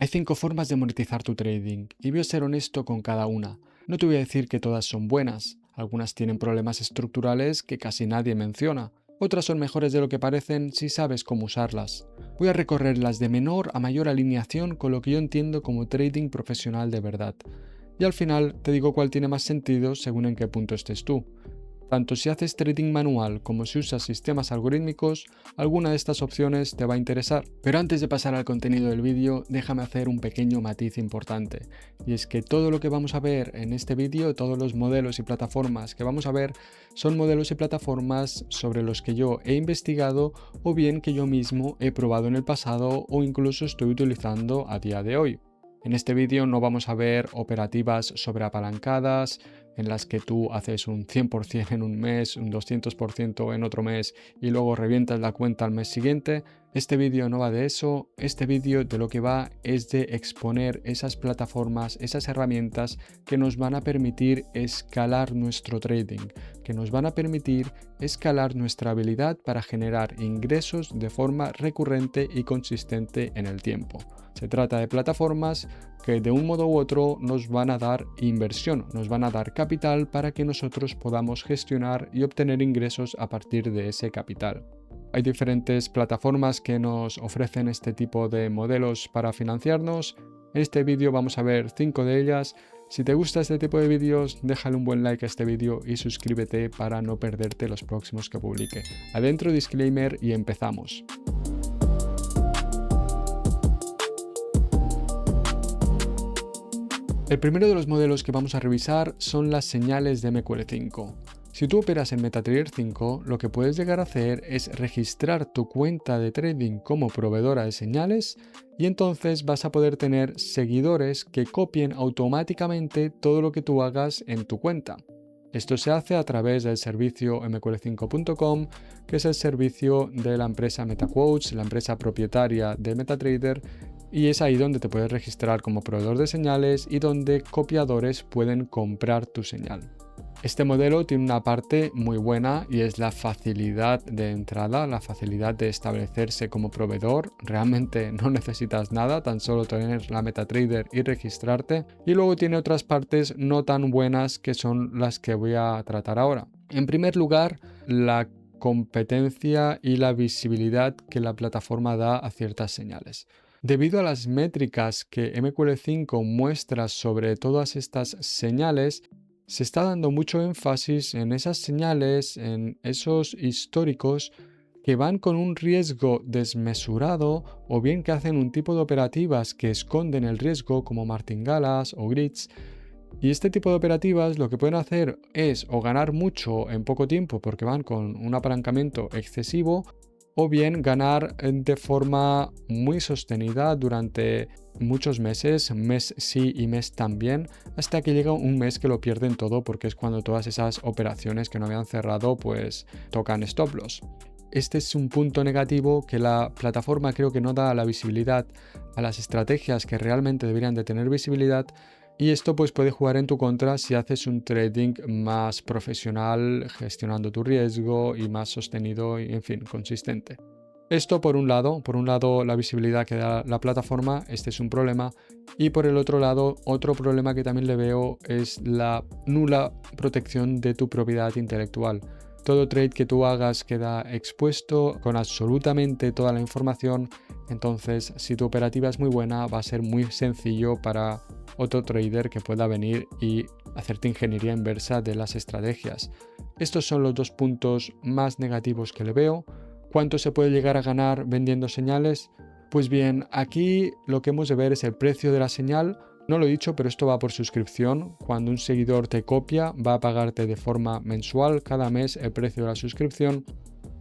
Hay 5 formas de monetizar tu trading y voy a ser honesto con cada una. No te voy a decir que todas son buenas, algunas tienen problemas estructurales que casi nadie menciona, otras son mejores de lo que parecen si sabes cómo usarlas. Voy a recorrerlas de menor a mayor alineación con lo que yo entiendo como trading profesional de verdad. Y al final te digo cuál tiene más sentido según en qué punto estés tú. Tanto si haces trading manual como si usas sistemas algorítmicos, alguna de estas opciones te va a interesar. Pero antes de pasar al contenido del vídeo, déjame hacer un pequeño matiz importante. Y es que todo lo que vamos a ver en este vídeo, todos los modelos y plataformas que vamos a ver, son modelos y plataformas sobre los que yo he investigado o bien que yo mismo he probado en el pasado o incluso estoy utilizando a día de hoy. En este vídeo no vamos a ver operativas sobreapalancadas en las que tú haces un 100% en un mes, un 200% en otro mes y luego revientas la cuenta al mes siguiente. Este vídeo no va de eso, este vídeo de lo que va es de exponer esas plataformas, esas herramientas que nos van a permitir escalar nuestro trading, que nos van a permitir escalar nuestra habilidad para generar ingresos de forma recurrente y consistente en el tiempo. Se trata de plataformas que de un modo u otro nos van a dar inversión, nos van a dar capital para que nosotros podamos gestionar y obtener ingresos a partir de ese capital. Hay diferentes plataformas que nos ofrecen este tipo de modelos para financiarnos. En este vídeo vamos a ver 5 de ellas. Si te gusta este tipo de vídeos, déjale un buen like a este vídeo y suscríbete para no perderte los próximos que publique. Adentro disclaimer y empezamos. El primero de los modelos que vamos a revisar son las señales de MQL5. Si tú operas en MetaTrader 5, lo que puedes llegar a hacer es registrar tu cuenta de trading como proveedora de señales y entonces vas a poder tener seguidores que copien automáticamente todo lo que tú hagas en tu cuenta. Esto se hace a través del servicio mql5.com, que es el servicio de la empresa MetaQuotes, la empresa propietaria de MetaTrader, y es ahí donde te puedes registrar como proveedor de señales y donde copiadores pueden comprar tu señal. Este modelo tiene una parte muy buena y es la facilidad de entrada, la facilidad de establecerse como proveedor. Realmente no necesitas nada, tan solo tener la MetaTrader y registrarte. Y luego tiene otras partes no tan buenas que son las que voy a tratar ahora. En primer lugar, la competencia y la visibilidad que la plataforma da a ciertas señales. Debido a las métricas que MQL5 muestra sobre todas estas señales, se está dando mucho énfasis en esas señales, en esos históricos que van con un riesgo desmesurado o bien que hacen un tipo de operativas que esconden el riesgo como martingalas o grids. Y este tipo de operativas lo que pueden hacer es o ganar mucho en poco tiempo porque van con un apalancamiento excesivo, o bien ganar de forma muy sostenida durante muchos meses, mes sí y mes también, hasta que llega un mes que lo pierden todo porque es cuando todas esas operaciones que no habían cerrado pues tocan stop loss. Este es un punto negativo que la plataforma creo que no da la visibilidad a las estrategias que realmente deberían de tener visibilidad. Y esto pues puede jugar en tu contra si haces un trading más profesional, gestionando tu riesgo y más sostenido y en fin, consistente. Esto por un lado la visibilidad que da la plataforma, este es un problema, y por el otro lado, otro problema que también le veo es la nula protección de tu propiedad intelectual. Todo trade que tú hagas queda expuesto con absolutamente toda la información, entonces si tu operativa es muy buena va a ser muy sencillo para otro trader que pueda venir y hacerte ingeniería inversa de las estrategias. Estos son los dos puntos más negativos que le veo. ¿Cuánto se puede llegar a ganar vendiendo señales? Pues bien, aquí lo que hemos de ver es el precio de la señal. No lo he dicho, pero esto va por suscripción. Cuando un seguidor te copia, va a pagarte de forma mensual cada mes el precio de la suscripción.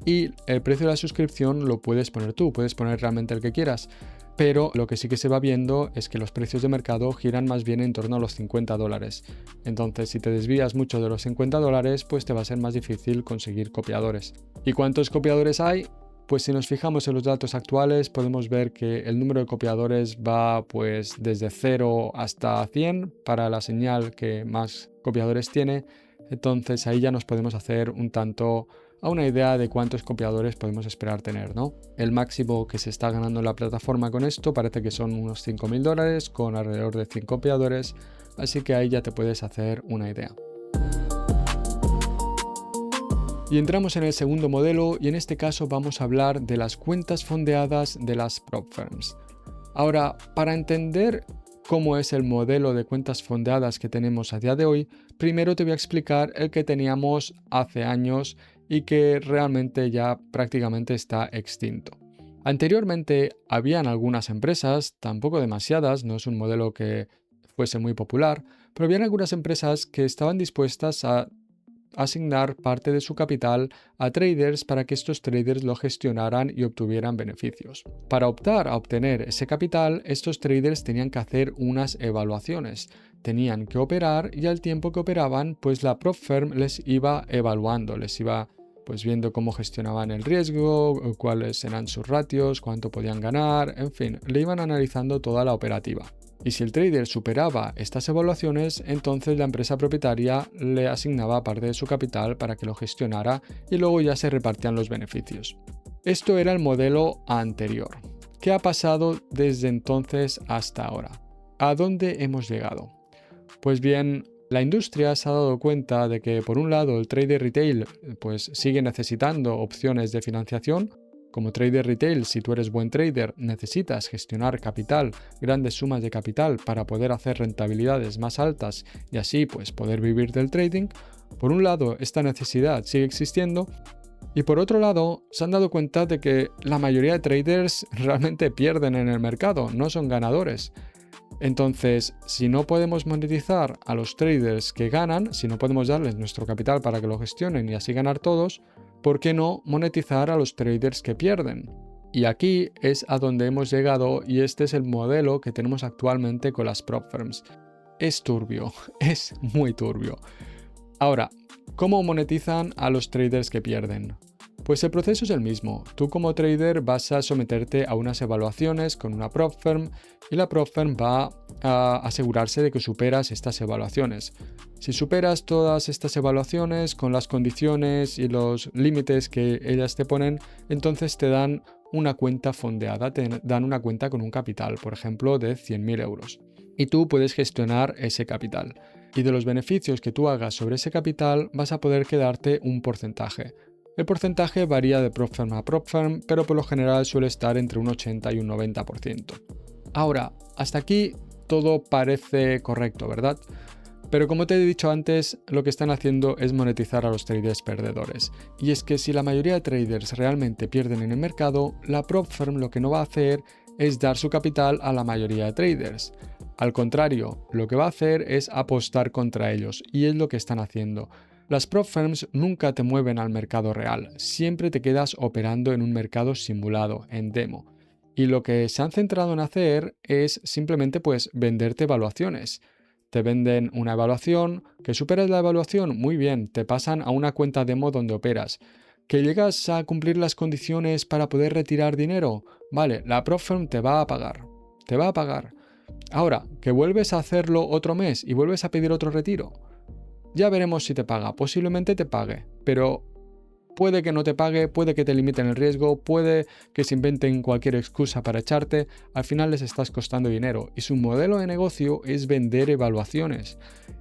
Y el precio de la suscripción lo puedes poner tú, puedes poner realmente el que quieras. Pero lo que sí que se va viendo es que los precios de mercado giran más bien en torno a los $50. Entonces, si te desvías mucho de los $50, pues te va a ser más difícil conseguir copiadores. ¿Y cuántos copiadores hay? Pues si nos fijamos en los datos actuales, podemos ver que el número de copiadores va pues desde 0 hasta 100 para la señal que más copiadores tiene. Entonces ahí ya nos podemos hacer un tanto a una idea de cuántos copiadores podemos esperar tener, ¿no? El máximo que se está ganando en la plataforma con esto parece que son unos $5.000 con alrededor de 100 copiadores, así que ahí ya te puedes hacer una idea. Y entramos en el segundo modelo y en este caso vamos a hablar de las cuentas fondeadas de las prop firms. Ahora, para entender cómo es el modelo de cuentas fondeadas que tenemos a día de hoy, primero te voy a explicar el que teníamos hace años y que realmente ya prácticamente está extinto. Anteriormente habían algunas empresas, tampoco demasiadas, no es un modelo que fuese muy popular, pero habían algunas empresas que estaban dispuestas a asignar parte de su capital a traders para que estos traders lo gestionaran y obtuvieran beneficios. Para optar a obtener ese capital, estos traders tenían que hacer unas evaluaciones. Tenían que operar y al tiempo que operaban, pues la prop firm les iba evaluando, les iba pues viendo cómo gestionaban el riesgo, cuáles eran sus ratios, cuánto podían ganar, en fin, le iban analizando toda la operativa. Y si el trader superaba estas evaluaciones, entonces la empresa propietaria le asignaba parte de su capital para que lo gestionara y luego ya se repartían los beneficios. Esto era el modelo anterior. ¿Qué ha pasado desde entonces hasta ahora? ¿A dónde hemos llegado? Pues bien, la industria se ha dado cuenta de que por un lado el trader retail pues sigue necesitando opciones de financiación. Como trader retail, si tú eres buen trader, necesitas gestionar capital, grandes sumas de capital para poder hacer rentabilidades más altas y así pues poder vivir del trading. Por un lado, esta necesidad sigue existiendo y por otro lado, se han dado cuenta de que la mayoría de traders realmente pierden en el mercado, no son ganadores. Entonces, si no podemos monetizar a los traders que ganan, si no podemos darles nuestro capital para que lo gestionen y así ganar todos, ¿por qué no monetizar a los traders que pierden? Y aquí es a donde hemos llegado y este es el modelo que tenemos actualmente con las prop firms. Es turbio, es muy turbio. Ahora, ¿cómo monetizan a los traders que pierden? Pues el proceso es el mismo. Tú como trader vas a someterte a unas evaluaciones con una prop firm y la prop firm va a asegurarse de que superas estas evaluaciones. Si superas todas estas evaluaciones con las condiciones y los límites que ellas te ponen, entonces te dan una cuenta fondeada, te dan una cuenta con un capital, por ejemplo, de 100.000 euros. Y tú puedes gestionar ese capital. Y de los beneficios que tú hagas sobre ese capital vas a poder quedarte un porcentaje. El porcentaje varía de prop firm a prop firm, pero por lo general suele estar entre un 80 y un 90%. Ahora, hasta aquí todo parece correcto, ¿verdad? Pero como te he dicho antes, lo que están haciendo es monetizar a los traders perdedores. Y es que si la mayoría de traders realmente pierden en el mercado, la prop firm lo que no va a hacer es dar su capital a la mayoría de traders. Al contrario, lo que va a hacer es apostar contra ellos, y es lo que están haciendo. Las prop firms nunca te mueven al mercado real, siempre te quedas operando en un mercado simulado, en demo. Y lo que se han centrado en hacer es simplemente pues venderte evaluaciones. Te venden una evaluación, que superas la evaluación, muy bien, te pasan a una cuenta demo donde operas. ¿Que llegas a cumplir las condiciones para poder retirar dinero? Vale, la prop firm te va a pagar. Te va a pagar. Ahora, que vuelves a hacerlo otro mes y vuelves a pedir otro retiro. Ya veremos si te paga, posiblemente te pague, pero puede que no te pague, puede que te limiten el riesgo, puede que se inventen cualquier excusa para echarte, al final les estás costando dinero y su modelo de negocio es vender evaluaciones.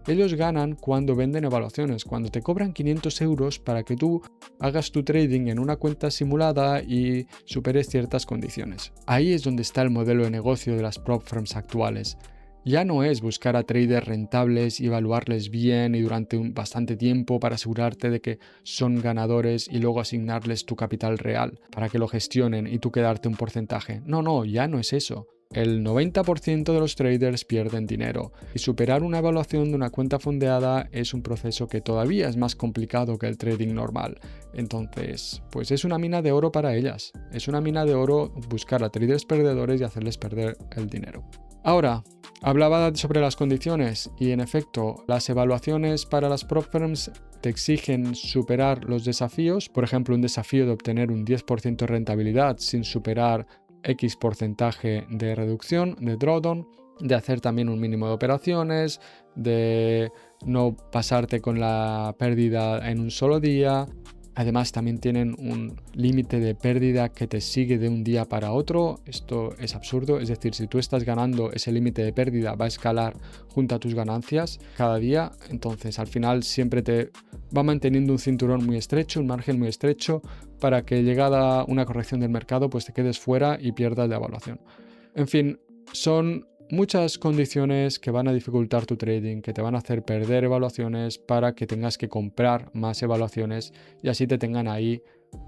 Ellos ganan cuando venden evaluaciones, cuando te cobran 500 euros para que tú hagas tu trading en una cuenta simulada y superes ciertas condiciones. Ahí es donde está el modelo de negocio de las prop firms actuales. Ya no es buscar a traders rentables y evaluarles bien y durante bastante tiempo para asegurarte de que son ganadores y luego asignarles tu capital real para que lo gestionen y tú quedarte un porcentaje. No, ya no es eso. El 90% de los traders pierden dinero y superar una evaluación de una cuenta fondeada es un proceso que todavía es más complicado que el trading normal. Entonces, pues es una mina de oro para ellas. Es una mina de oro buscar a traders perdedores y hacerles perder el dinero. Ahora, hablaba sobre las condiciones y en efecto, las evaluaciones para las prop firms te exigen superar los desafíos, por ejemplo, un desafío de obtener un 10% de rentabilidad sin superar X porcentaje de reducción, de drawdown, de hacer también un mínimo de operaciones, de no pasarte con la pérdida en un solo día. Además también tienen un límite de pérdida que te sigue de un día para otro. Esto es absurdo, es decir, si tú estás ganando, ese límite de pérdida va a escalar junto a tus ganancias cada día. Entonces al final siempre te va manteniendo un cinturón muy estrecho, un margen muy estrecho, para que llegada una corrección del mercado pues te quedes fuera y pierdas la evaluación. En fin, son muchas condiciones que van a dificultar tu trading, que te van a hacer perder evaluaciones para que tengas que comprar más evaluaciones y así te tengan ahí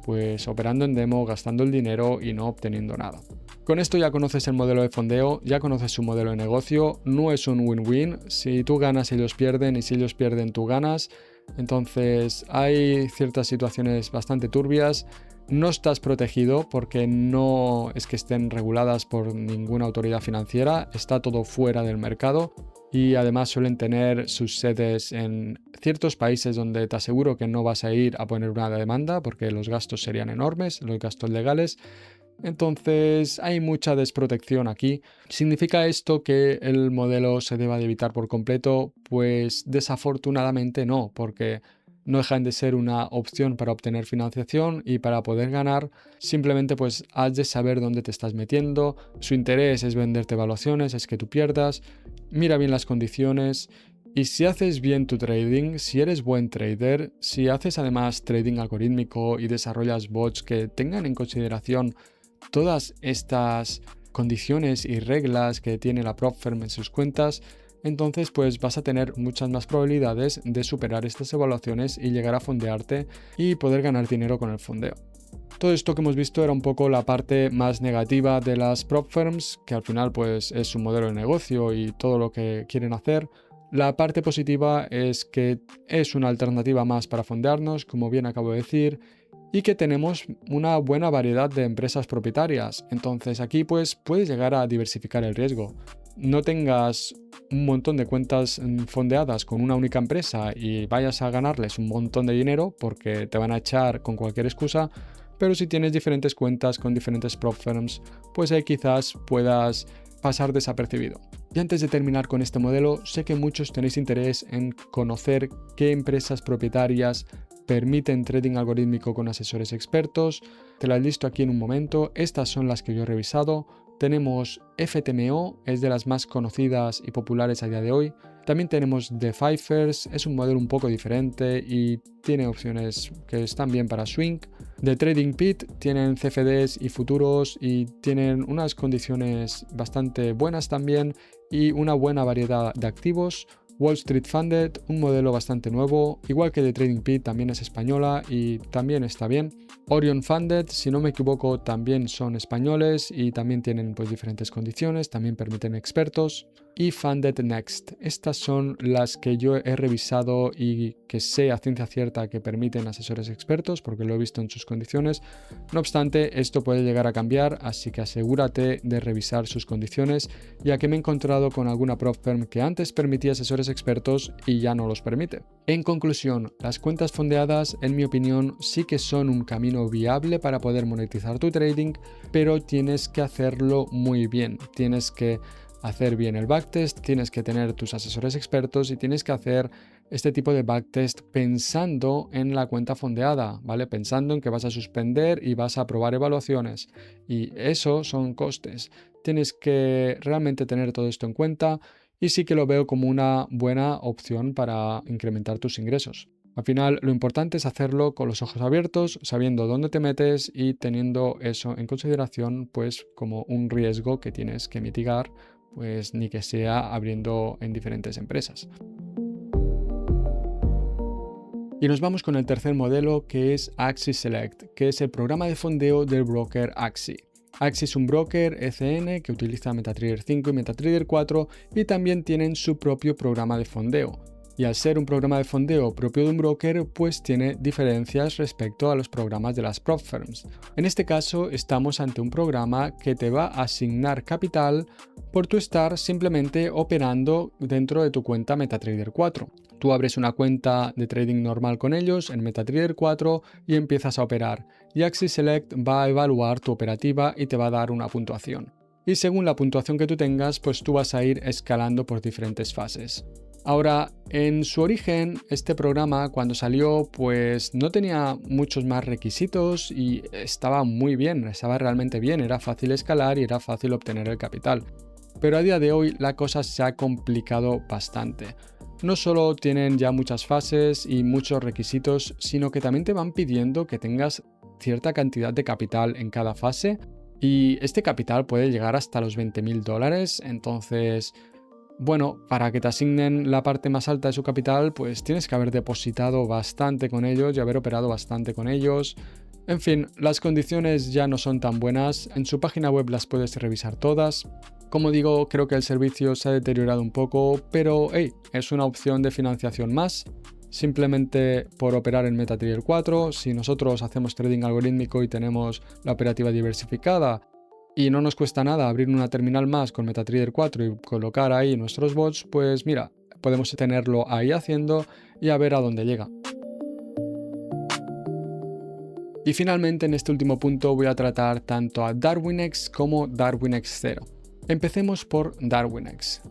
pues operando en demo, gastando el dinero y no obteniendo nada. Con esto ya conoces el modelo de fondeo, ya conoces su modelo de negocio, no es un win-win. Si tú ganas, ellos pierden, y si ellos pierden, tú ganas. Entonces hay ciertas situaciones bastante turbias. No estás protegido porque no es que estén reguladas por ninguna autoridad financiera, está todo fuera del mercado y además suelen tener sus sedes en ciertos países donde te aseguro que no vas a ir a poner una demanda porque los gastos serían enormes, los gastos legales. Entonces hay mucha desprotección aquí. ¿Significa esto que el modelo se deba de evitar por completo? Pues desafortunadamente no, porque no dejan de ser una opción para obtener financiación y para poder ganar. Simplemente pues has de saber dónde te estás metiendo. Su interés es venderte evaluaciones, es que tú pierdas. Mira bien las condiciones. Y si haces bien tu trading, si eres buen trader, si haces además trading algorítmico y desarrollas bots que tengan en consideración todas estas condiciones y reglas que tiene la prop firm en sus cuentas, entonces pues vas a tener muchas más probabilidades de superar estas evaluaciones y llegar a fondearte y poder ganar dinero con el fondeo. Todo esto que hemos visto era un poco la parte más negativa de las prop firms, que al final pues es su modelo de negocio y todo lo que quieren hacer. La parte positiva es que es una alternativa más para fondearnos, como bien acabo de decir, y que tenemos una buena variedad de empresas propietarias. Entonces aquí pues puedes llegar a diversificar el riesgo. No tengas un montón de cuentas fondeadas con una única empresa y vayas a ganarles un montón de dinero porque te van a echar con cualquier excusa, pero si tienes diferentes cuentas con diferentes prop firms, pues ahí quizás puedas pasar desapercibido. Y antes de terminar con este modelo, sé que muchos tenéis interés en conocer qué empresas propietarias permiten trading algorítmico con asesores expertos. Te las listo aquí en un momento. Estas son las que yo he revisado. Tenemos FTMO, es de las más conocidas y populares a día de hoy. También tenemos The Pfeifers, es un modelo un poco diferente y tiene opciones que están bien para swing. The Trading Pit tienen CFDs y futuros y tienen unas condiciones bastante buenas también y una buena variedad de activos. Wall Street Funded, un modelo bastante nuevo, igual que The Trading Pit, también es española y también está bien. Orion Funded, si no me equivoco, también son españoles y también tienen pues diferentes condiciones, también permiten expertos. Y Funded Next, estas son las que yo he revisado y que sé a ciencia cierta que permiten asesores expertos porque lo he visto en sus condiciones. No obstante, esto puede llegar a cambiar, así que asegúrate de revisar sus condiciones, ya que me he encontrado con alguna prop firm que antes permitía asesores expertos y ya no los permite. En conclusión, las cuentas fondeadas, en mi opinión, sí que son un camino viable para poder monetizar tu trading, pero tienes que hacerlo muy bien. Tienes que hacer bien el backtest, tienes que tener tus asesores expertos y tienes que hacer este tipo de backtest pensando en la cuenta fondeada, ¿vale? Pensando en que vas a suspender y vas a probar evaluaciones. Y eso son costes. Tienes que realmente tener todo esto en cuenta y sí que lo veo como una buena opción para incrementar tus ingresos. Al final, lo importante es hacerlo con los ojos abiertos, sabiendo dónde te metes y teniendo eso en consideración, pues como un riesgo que tienes que mitigar, pues ni que sea abriendo en diferentes empresas. Y nos vamos con el tercer modelo, que es Axie Select, que es el programa de fondeo del broker Axie. Axie es un broker ECN que utiliza MetaTrader 5 y MetaTrader 4 y también tienen su propio programa de fondeo. Y al ser un programa de fondeo propio de un broker, pues tiene diferencias respecto a los programas de las prop firms. En este caso, estamos ante un programa que te va a asignar capital por tu estar simplemente operando dentro de tu cuenta MetaTrader 4. Tú abres una cuenta de trading normal con ellos en MetaTrader 4 y empiezas a operar. Y Axie Select va a evaluar tu operativa y te va a dar una puntuación. Y según la puntuación que tú tengas, pues tú vas a ir escalando por diferentes fases. Ahora, en su origen, este programa cuando salió pues no tenía muchos más requisitos y estaba muy bien, estaba realmente bien, era fácil escalar y era fácil obtener el capital. Pero a día de hoy la cosa se ha complicado bastante. No solo tienen ya muchas fases y muchos requisitos, sino que también te van pidiendo que tengas cierta cantidad de capital en cada fase y este capital puede llegar hasta los $20.000, entonces... Bueno, para que te asignen la parte más alta de su capital, pues tienes que haber depositado bastante con ellos y haber operado bastante con ellos. En fin, las condiciones ya no son tan buenas, en su página web las puedes revisar todas. Como digo, creo que el servicio se ha deteriorado un poco, pero hey, es una opción de financiación más. Simplemente por operar en MetaTrader 4, si nosotros hacemos trading algorítmico y tenemos la operativa diversificada, y no nos cuesta nada abrir una terminal más con MetaTrader 4 y colocar ahí nuestros bots, pues mira, podemos tenerlo ahí haciendo y a ver a dónde llega. Y finalmente en este último punto voy a tratar tanto a Darwinex como Darwinex 0. Empecemos por Darwinex.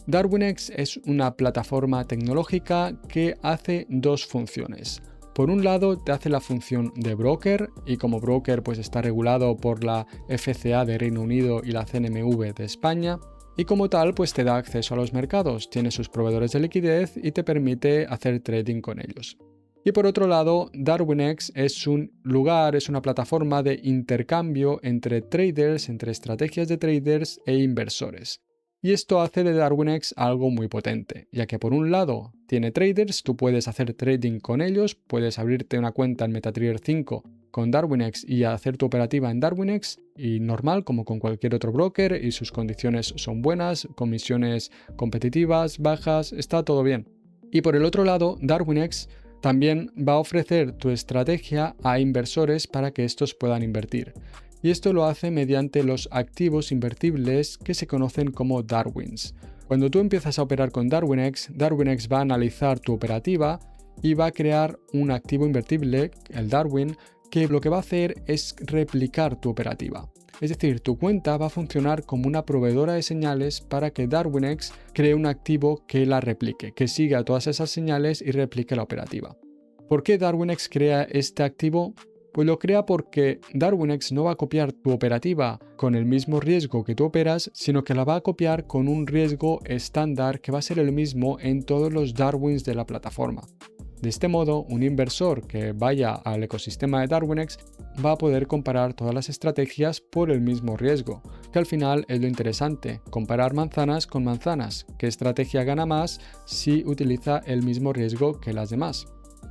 Darwinex es una plataforma tecnológica que hace dos funciones. Por un lado te hace la función de broker y como broker pues está regulado por la FCA de Reino Unido y la CNMV de España y como tal pues te da acceso a los mercados, tiene sus proveedores de liquidez y te permite hacer trading con ellos. Y por otro lado, Darwinex es un lugar, es una plataforma de intercambio entre traders, entre estrategias de traders e inversores. Y esto hace de Darwinex algo muy potente, ya que por un lado tiene traders, tú puedes hacer trading con ellos, puedes abrirte una cuenta en MetaTrader 5 con Darwinex y hacer tu operativa en Darwinex, y normal como con cualquier otro broker, y sus condiciones son buenas, comisiones competitivas, bajas, está todo bien. Y por el otro lado, Darwinex también va a ofrecer tu estrategia a inversores para que estos puedan invertir. Y esto lo hace mediante los activos invertibles que se conocen como Darwins. Cuando tú empiezas a operar con Darwinex, Darwinex va a analizar tu operativa y va a crear un activo invertible, el Darwin, que lo que va a hacer es replicar tu operativa. Es decir, tu cuenta va a funcionar como una proveedora de señales para que Darwinex cree un activo que la replique, que siga todas esas señales y replique la operativa. ¿Por qué Darwinex crea este activo? Pues lo crea porque Darwinex no va a copiar tu operativa con el mismo riesgo que tú operas, sino que la va a copiar con un riesgo estándar que va a ser el mismo en todos los Darwins de la plataforma. De este modo, un inversor que vaya al ecosistema de Darwinex va a poder comparar todas las estrategias por el mismo riesgo, que al final es lo interesante, comparar manzanas con manzanas, qué estrategia gana más si utiliza el mismo riesgo que las demás.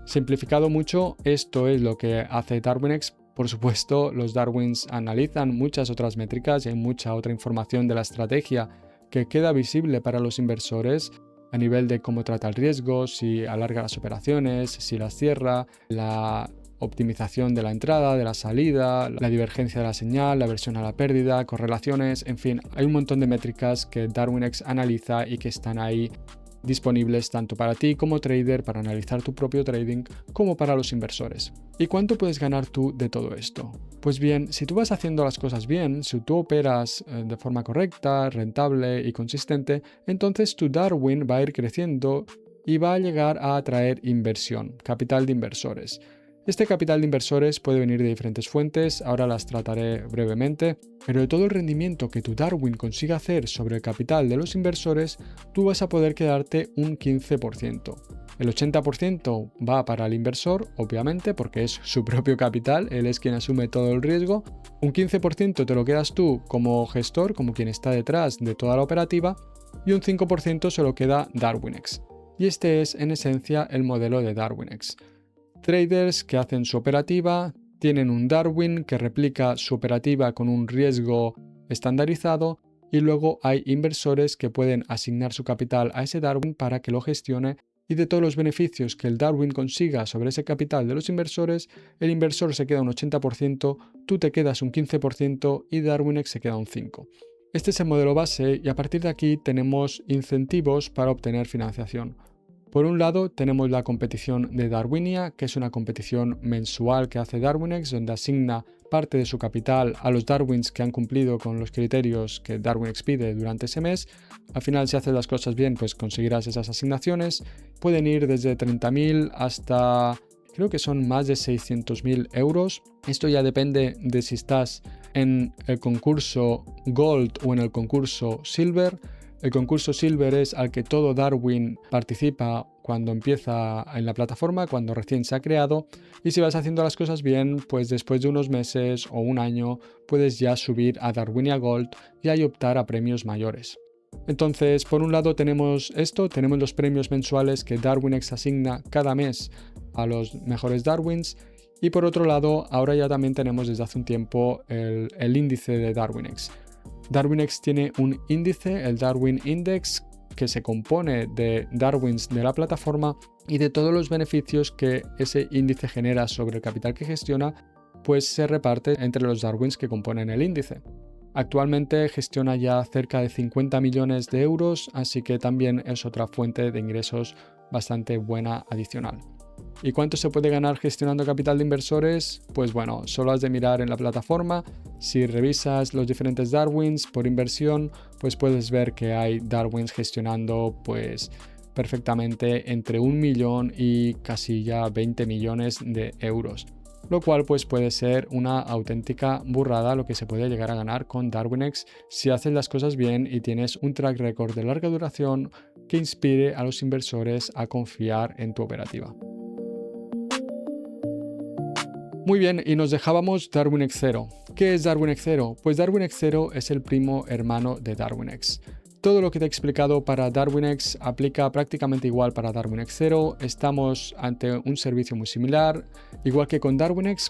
Simplificado mucho, esto es lo que hace Darwinex. Por supuesto, los Darwins analizan muchas otras métricas y hay mucha otra información de la estrategia que queda visible para los inversores a nivel de cómo trata el riesgo, si alarga las operaciones, si las cierra, la optimización de la entrada, de la salida, la divergencia de la señal, la aversión a la pérdida, correlaciones, en fin, hay un montón de métricas que Darwinex analiza y que están ahí disponibles tanto para ti como trader para analizar tu propio trading como para los inversores. ¿Y cuánto puedes ganar tú de todo esto? Pues bien, si tú vas haciendo las cosas bien, si tú operas de forma correcta, rentable y consistente, entonces tu Darwin va a ir creciendo y va a llegar a atraer inversión, capital de inversores. Este capital de inversores puede venir de diferentes fuentes, ahora las trataré brevemente, pero de todo el rendimiento que tu Darwin consiga hacer sobre el capital de los inversores, tú vas a poder quedarte un 15%. El 80% va para el inversor, obviamente, porque es su propio capital, él es quien asume todo el riesgo. Un 15% te lo quedas tú como gestor, como quien está detrás de toda la operativa, y un 5% se lo queda Darwinex. Y este es, en esencia, el modelo de Darwinex. Traders que hacen su operativa, tienen un Darwin que replica su operativa con un riesgo estandarizado y luego hay inversores que pueden asignar su capital a ese Darwin para que lo gestione y de todos los beneficios que el Darwin consiga sobre ese capital de los inversores, el inversor se queda un 80%, tú te quedas un 15% y Darwinex se queda un 5%. Este es el modelo base y a partir de aquí tenemos incentivos para obtener financiación. Por un lado tenemos la competición de Darwinia, que es una competición mensual que hace Darwinex, donde asigna parte de su capital a los Darwins que han cumplido con los criterios que Darwinex pide durante ese mes. Al final, si haces las cosas bien, pues conseguirás esas asignaciones. Pueden ir desde 30.000 hasta, creo que son más de 600.000 euros. Esto ya depende de si estás en el concurso Gold o en el concurso Silver. El concurso Silver es al que todo Darwin participa cuando empieza en la plataforma, cuando recién se ha creado, y si vas haciendo las cosas bien, pues después de unos meses o un año puedes ya subir a Darwinia Gold y ahí optar a premios mayores. Entonces, por un lado tenemos esto, tenemos los premios mensuales que Darwinex asigna cada mes a los mejores Darwins, y por otro lado, ahora ya también tenemos desde hace un tiempo el índice de Darwinex. Darwinex tiene un índice, el Darwin Index, que se compone de Darwins de la plataforma y de todos los beneficios que ese índice genera sobre el capital que gestiona, pues se reparte entre los Darwins que componen el índice. Actualmente gestiona ya cerca de 50 millones de euros, así que también es otra fuente de ingresos bastante buena adicional. ¿Y cuánto se puede ganar gestionando capital de inversores? Pues bueno, solo has de mirar en la plataforma. Si revisas los diferentes Darwins por inversión, pues puedes ver que hay Darwins gestionando pues perfectamente entre 1 millón y casi ya 20 millones de euros. Lo cual pues puede ser una auténtica burrada lo que se puede llegar a ganar con Darwinex si haces las cosas bien y tienes un track record de larga duración que inspire a los inversores a confiar en tu operativa. Muy bien, y nos dejábamos Darwinex Zero. ¿Qué es Darwinex Zero? Pues Darwinex Zero es el primo hermano de Darwinex. Todo lo que te he explicado para Darwinex aplica prácticamente igual para Darwinex Zero. Estamos ante un servicio muy similar. Igual que con Darwinex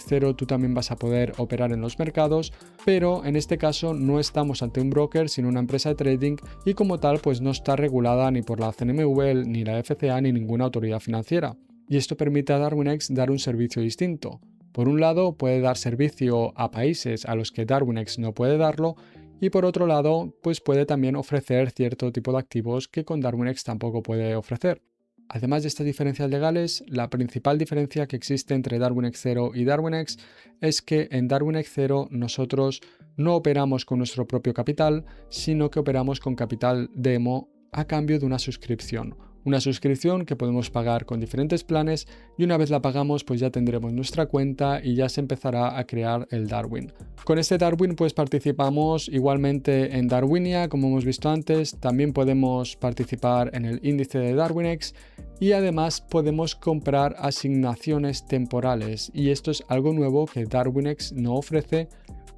Zero tú también vas a poder operar en los mercados, pero en este caso no estamos ante un broker, sino una empresa de trading y como tal pues no está regulada ni por la CNMV, ni la FCA, ni ninguna autoridad financiera. Y esto permite a Darwinex dar un servicio distinto. Por un lado, puede dar servicio a países a los que Darwinex no puede darlo, y por otro lado, pues puede también ofrecer cierto tipo de activos que con Darwinex tampoco puede ofrecer. Además de estas diferencias legales, la principal diferencia que existe entre Darwinex Zero y Darwinex es que en Darwinex Zero nosotros no operamos con nuestro propio capital, sino que operamos con capital demo a cambio de una suscripción. Una suscripción que podemos pagar con diferentes planes y una vez la pagamos pues ya tendremos nuestra cuenta y ya se empezará a crear el Darwin. Con este Darwin pues participamos igualmente en Darwinia, como hemos visto antes, también podemos participar en el índice de Darwinex y además podemos comprar asignaciones temporales y esto es algo nuevo que Darwinex no ofrece,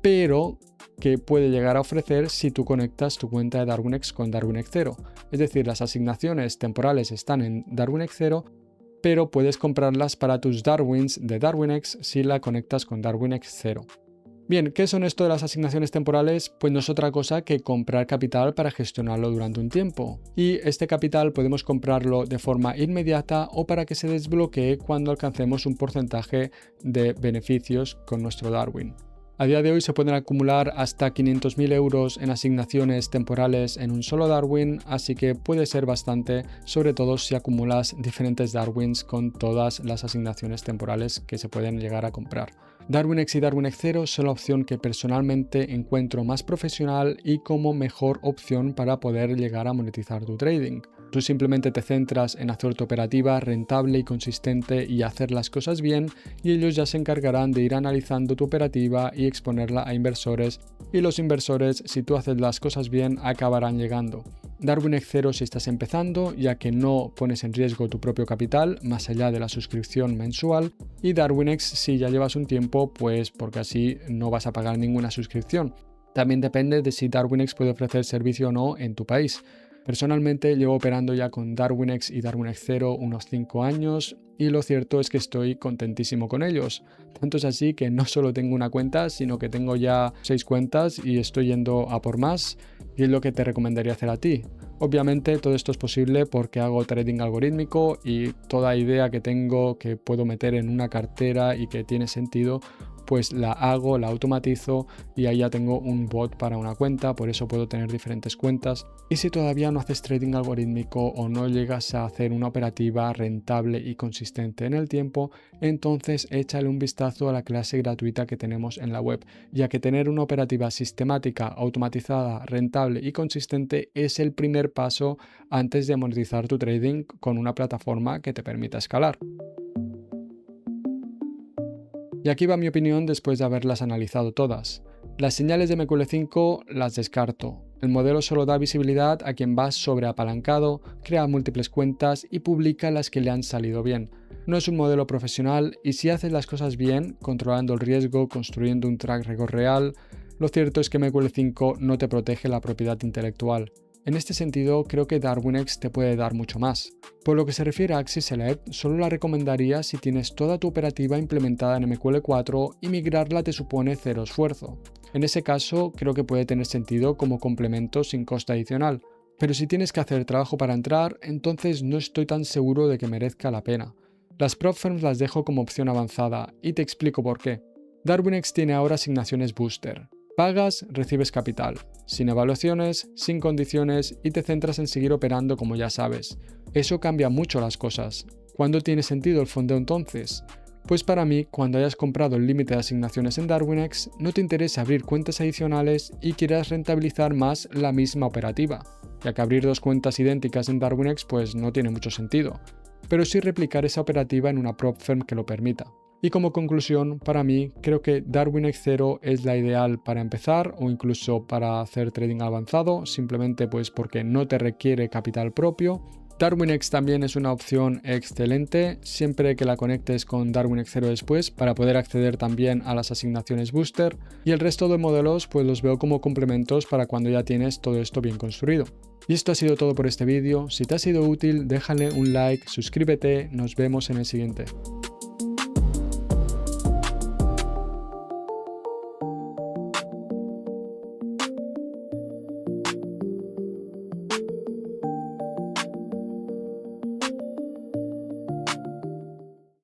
pero que puede llegar a ofrecer si tú conectas tu cuenta de Darwinex con Darwinex Zero. Es decir, las asignaciones temporales están en Darwinex Zero, pero puedes comprarlas para tus Darwins de Darwinex si la conectas con Darwinex Zero. Bien, ¿qué son esto de las asignaciones temporales? Pues no es otra cosa que comprar capital para gestionarlo durante un tiempo. Y este capital podemos comprarlo de forma inmediata o para que se desbloquee cuando alcancemos un porcentaje de beneficios con nuestro Darwin. A día de hoy se pueden acumular hasta 500.000 euros en asignaciones temporales en un solo Darwin, así que puede ser bastante, sobre todo si acumulas diferentes Darwins con todas las asignaciones temporales que se pueden llegar a comprar. Darwinex y Darwinex Zero son la opción que personalmente encuentro más profesional y como mejor opción para poder llegar a monetizar tu trading. Tú simplemente te centras en hacer tu operativa rentable y consistente y hacer las cosas bien y ellos ya se encargarán de ir analizando tu operativa y exponerla a inversores y los inversores, si tú haces las cosas bien, acabarán llegando. Darwinex Zero si estás empezando, ya que no pones en riesgo tu propio capital más allá de la suscripción mensual, y Darwinex si ya llevas un tiempo, pues porque así no vas a pagar ninguna suscripción. También depende de si Darwinex puede ofrecer servicio o no en tu país. Personalmente llevo operando ya con Darwinex y Darwinex Zero unos 5 años y lo cierto es que estoy contentísimo con ellos. Tanto es así que no solo tengo una cuenta, sino que tengo ya 6 cuentas y estoy yendo a por más y es lo que te recomendaría hacer a ti. Obviamente todo esto es posible porque hago trading algorítmico y toda idea que tengo que puedo meter en una cartera y que tiene sentido, pues la hago, la automatizo y ahí ya tengo un bot para una cuenta, por eso puedo tener diferentes cuentas. Y si todavía no haces trading algorítmico o no llegas a hacer una operativa rentable y consistente en el tiempo, entonces échale un vistazo a la clase gratuita que tenemos en la web, ya que tener una operativa sistemática, automatizada, rentable y consistente es el primer paso antes de monetizar tu trading con una plataforma que te permita escalar. Y aquí va mi opinión después de haberlas analizado todas. Las señales de MQL5 las descarto. El modelo solo da visibilidad a quien va sobreapalancado, crea múltiples cuentas y publica las que le han salido bien. No es un modelo profesional y si haces las cosas bien, controlando el riesgo, construyendo un track record real, lo cierto es que MQL5 no te protege la propiedad intelectual. En este sentido, creo que Darwinex te puede dar mucho más. Por lo que se refiere a Axie Select, solo la recomendaría si tienes toda tu operativa implementada en MQL4 y migrarla te supone cero esfuerzo. En ese caso, creo que puede tener sentido como complemento sin coste adicional. Pero si tienes que hacer trabajo para entrar, entonces no estoy tan seguro de que merezca la pena. Las prop firms las dejo como opción avanzada y te explico por qué. Darwinex tiene ahora asignaciones booster. Pagas, recibes capital, sin evaluaciones, sin condiciones y te centras en seguir operando como ya sabes. Eso cambia mucho las cosas. ¿Cuándo tiene sentido el fondeo entonces? Pues para mí, cuando hayas comprado el límite de asignaciones en Darwinex, no te interesa abrir cuentas adicionales y quieras rentabilizar más la misma operativa, ya que abrir dos cuentas idénticas en Darwinex pues no tiene mucho sentido, pero sí replicar esa operativa en una prop firm que lo permita. Y como conclusión, para mí, creo que Darwinex 0 es la ideal para empezar o incluso para hacer trading avanzado, simplemente pues porque no te requiere capital propio. Darwinex también es una opción excelente, siempre que la conectes con Darwinex 0 después para poder acceder también a las asignaciones booster. Y el resto de modelos pues los veo como complementos para cuando ya tienes todo esto bien construido. Y esto ha sido todo por este vídeo. Si te ha sido útil, déjale un like, suscríbete, nos vemos en el siguiente.